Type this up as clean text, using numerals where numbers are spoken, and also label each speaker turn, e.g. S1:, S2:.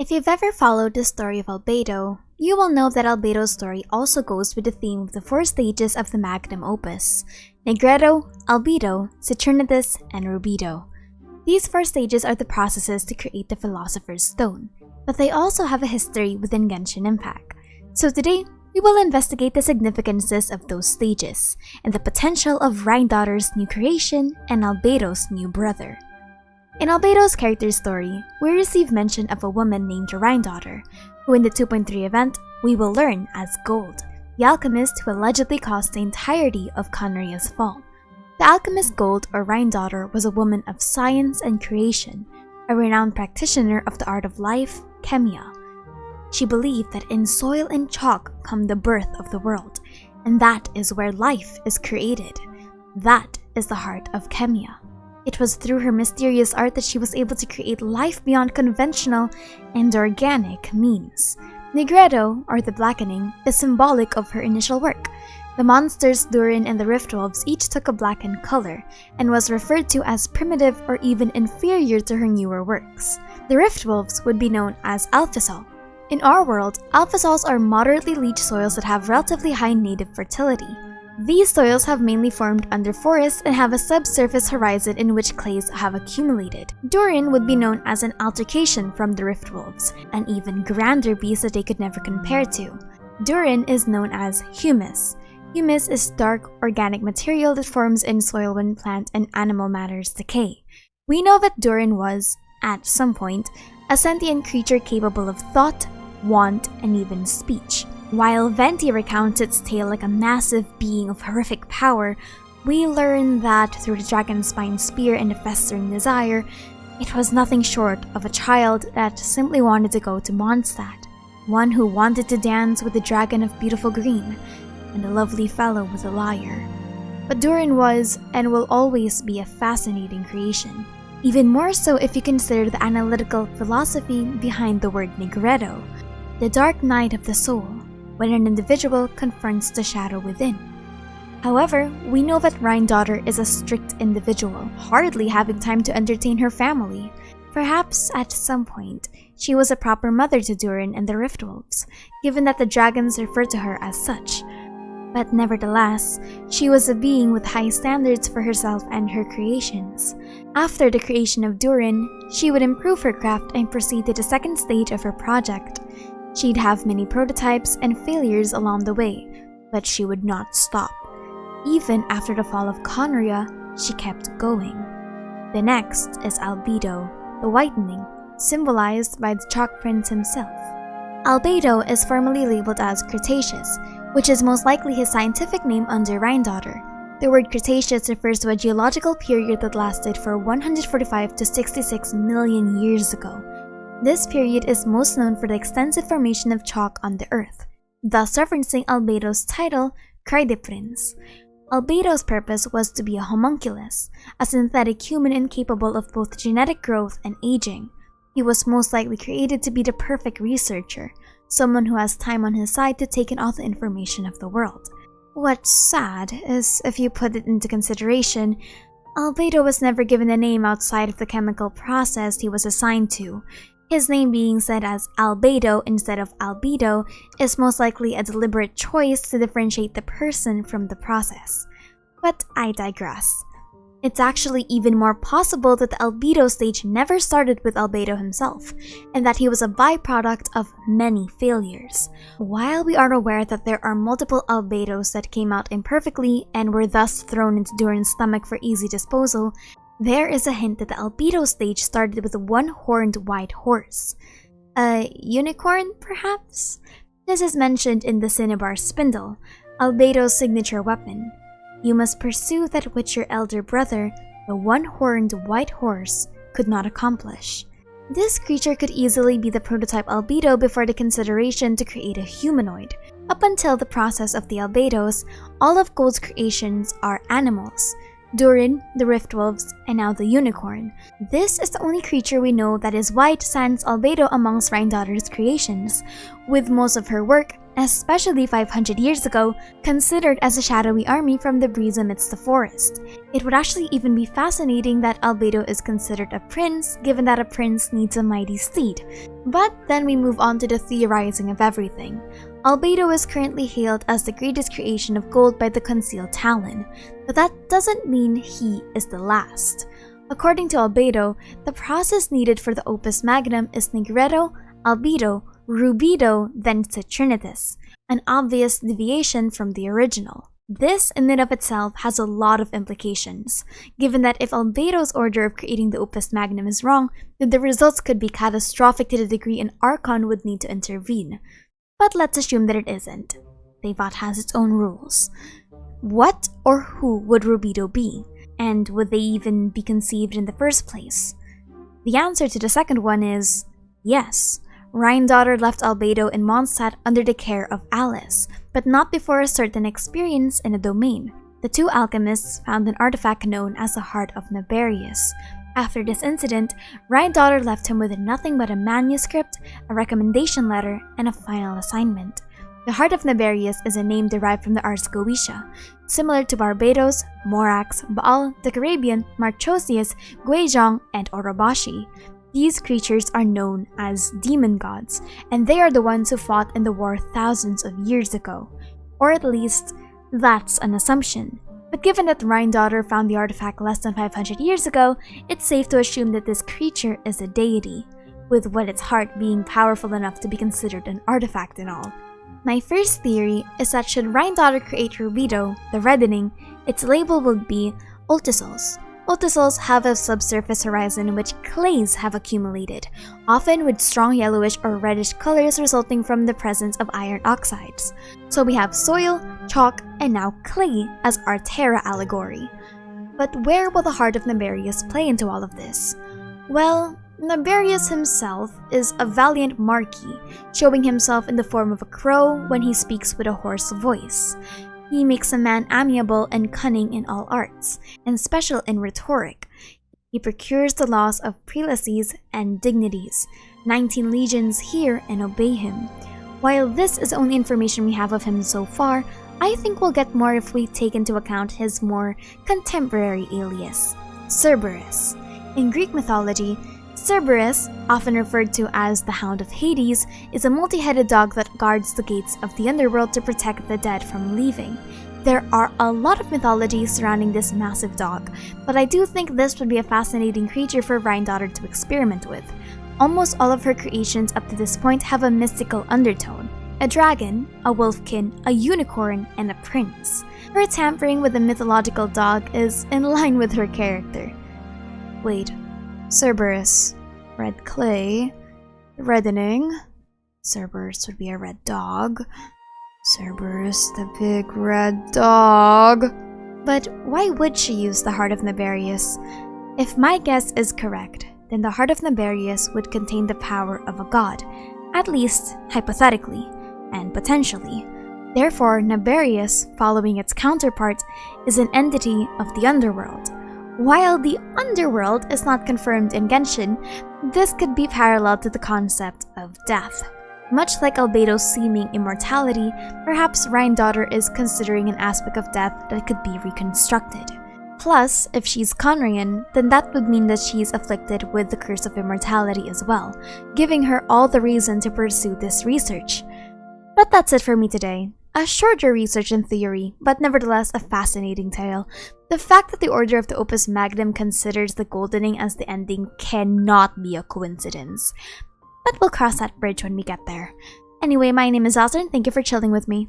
S1: If you've ever followed the story of Albedo, you will know that Albedo's story also goes with the theme of the 4 stages of the magnum opus: Nigredo, Albedo, Cicernatus, and Rubedo. These 4 stages are the processes to create the Philosopher's Stone, but they also have a history within Genshin Impact. So today, we will investigate the significances of those stages, and the potential of Rhindaughter's new creation and Albedo's new brother. In Albedo's character story, we receive mention of a woman named Rhindaughter, who in the 2.3 event, we will learn as Gold, the alchemist who allegedly caused the entirety of Conria's fall. The alchemist Gold, or Rhindaughter, was a woman of science and creation, a renowned practitioner of the art of life, chemia. She believed that in soil and chalk come the birth of the world, and that is where life is created. That is the heart of chemia. It was through her mysterious art that she was able to create life beyond conventional and organic means. Nigredo, or the Blackening, is symbolic of her initial work. The monsters Durin and the Riftwolves each took a blackened color, and was referred to as primitive or even inferior to her newer works. The Riftwolves would be known as Alfisol. In our world, Alfisols are moderately leached soils that have relatively high native fertility. These soils have mainly formed under forests and have a subsurface horizon in which clays have accumulated. Durin would be known as an altercation from the Riftwolves, an even grander beast that they could never compare to. Durin is known as Humus. Humus is dark organic material that forms in soil when plant and animal matters decay. We know that Durin was, at some point, a sentient creature capable of thought, want, and even speech. While Venti recounts its tale like a massive being of horrific power, we learn that through the dragon spine spear and the festering desire, it was nothing short of a child that simply wanted to go to Mondstadt, one who wanted to dance with the dragon of beautiful green, and a lovely fellow with a lyre. But Durin was, and will always be, a fascinating creation, even more so if you consider the analytical philosophy behind the word Nigredo, the dark night of the soul, when an individual confronts the shadow within. However, we know that Rhindaughter is a strict individual, hardly having time to entertain her family. Perhaps at some point, she was a proper mother to Durin and the Riftwolves, given that the dragons refer to her as such. But nevertheless, she was a being with high standards for herself and her creations. After the creation of Durin, she would improve her craft and proceed to the 2nd stage of her project. She'd have many prototypes and failures along the way, but she would not stop. Even after the fall of Conria, she kept going. The next is Albedo, the Whitening, symbolized by the Chalk Prince himself. Albedo is formally labeled as Cretaceus, which is most likely his scientific name under Rhindaughter. The word Cretaceous refers to a geological period that lasted for 145 to 66 million years ago. This period is most known for the extensive formation of chalk on the earth, thus referencing Albedo's title, Prince. Albedo's purpose was to be a homunculus, a synthetic human incapable of both genetic growth and aging. He was most likely created to be the perfect researcher, someone who has time on his side to take in all the information of the world. What's sad is, if you put it into consideration, Albedo was never given a name outside of the chemical process he was assigned to. His name being said as Albedo instead of Albedo is most likely a deliberate choice to differentiate the person from the process. But I digress. It's actually even more possible that the Albedo stage never started with Albedo himself, and that he was a byproduct of many failures. While we are aware that there are multiple Albedos that came out imperfectly and were thus thrown into Durin's stomach for easy disposal, there is a hint that the Albedo stage started with a one-horned white horse. A unicorn, perhaps? This is mentioned in the Cinnabar Spindle, Albedo's signature weapon. You must pursue that which your elder brother, the one-horned white horse, could not accomplish. This creature could easily be the prototype Albedo before the consideration to create a humanoid. Up until the process of the Albedos, all of Gold's creations are animals. Durin, the Riftwolves, and now the unicorn. This is the only creature we know that is white sans Albedo amongst Rhindaughter's creations, with most of her work especially 500 years ago, considered as a shadowy army from the breeze amidst the forest. It would actually even be fascinating that Albedo is considered a prince, given that a prince needs a mighty steed. But then we move on to the theorizing of everything. Albedo is currently hailed as the greatest creation of gold by the Concealed Talon, but that doesn't mean he is the last. According to Albedo, the process needed for the opus magnum is Nigredo, Albedo, Rubedo, then Citrinitas, an obvious deviation from the original. This in and of itself has a lot of implications, given that if Albedo's order of creating the opus magnum is wrong, then the results could be catastrophic to the degree an Archon would need to intervene. But let's assume that it isn't. Teyvat has its own rules. What or who would Rubedo be? And would they even be conceived in the first place? The answer to the second one is yes. Rheindotter left Albedo in Mondstadt under the care of Alice, but not before a certain experience in a domain. The two alchemists found an artifact known as the Heart of Naberius. After this incident, Rheindotter left him with nothing but a manuscript, a recommendation letter, and a final assignment. The Heart of Naberius is a name derived from the Ars Goetia, similar to Barbados, Morax, Baal, Decarabian, Marchosius, Guizhong, and Orobashi. These creatures are known as demon gods, and they are the ones who fought in the war thousands of years ago. Or at least, that's an assumption. But given that Rheindotter found the artifact less than 500 years ago, it's safe to assume that this creature is a deity, with what its heart being powerful enough to be considered an artifact and all. My first theory is that should Rheindotter create Rubedo, the reddening, its label would be Ultisols. Ultisols have a subsurface horizon in which clays have accumulated, often with strong yellowish or reddish colors resulting from the presence of iron oxides. So we have soil, chalk, and now clay as our Terra allegory. But where will the Heart of Naberius play into all of this? Well, Naberius himself is a valiant marquis, showing himself in the form of a crow when he speaks with a hoarse voice. He makes a man amiable and cunning in all arts, and special in rhetoric. He procures the laws of prelacies and dignities. 19 legions hear and obey him. While this is the only information we have of him so far, I think we'll get more if we take into account his more contemporary alias, Cerberus. In Greek mythology, Cerberus, often referred to as the Hound of Hades, is a multi-headed dog that guards the gates of the underworld to protect the dead from leaving. There are a lot of mythologies surrounding this massive dog, but I do think this would be a fascinating creature for Rheindotter to experiment with. Almost all of her creations up to this point have a mystical undertone. A dragon, a wolfkin, a unicorn, and a prince. Her tampering with a mythological dog is in line with her character. Wait. Cerberus, red clay, reddening. Cerberus would be a red dog. Cerberus, the big red dog. But why would she use the Heart of Naberius? If my guess is correct, then the Heart of Naberius would contain the power of a god, at least hypothetically, and potentially. Therefore, Naberius, following its counterpart, is an entity of the underworld. While the underworld is not confirmed in Genshin, this could be parallel to the concept of death. Much like Albedo's seeming immortality, perhaps Rheindotter is considering an aspect of death that could be reconstructed. Plus, if she's Conrian, then that would mean that she's afflicted with the curse of immortality as well, giving her all the reason to pursue this research. But that's it for me today. A shorter research in theory, but nevertheless a fascinating tale. The fact that the Order of the Opus Magnum considers the goldening as the ending cannot be a coincidence. But we'll cross that bridge when we get there. Anyway, my name is Alzer and thank you for chilling with me.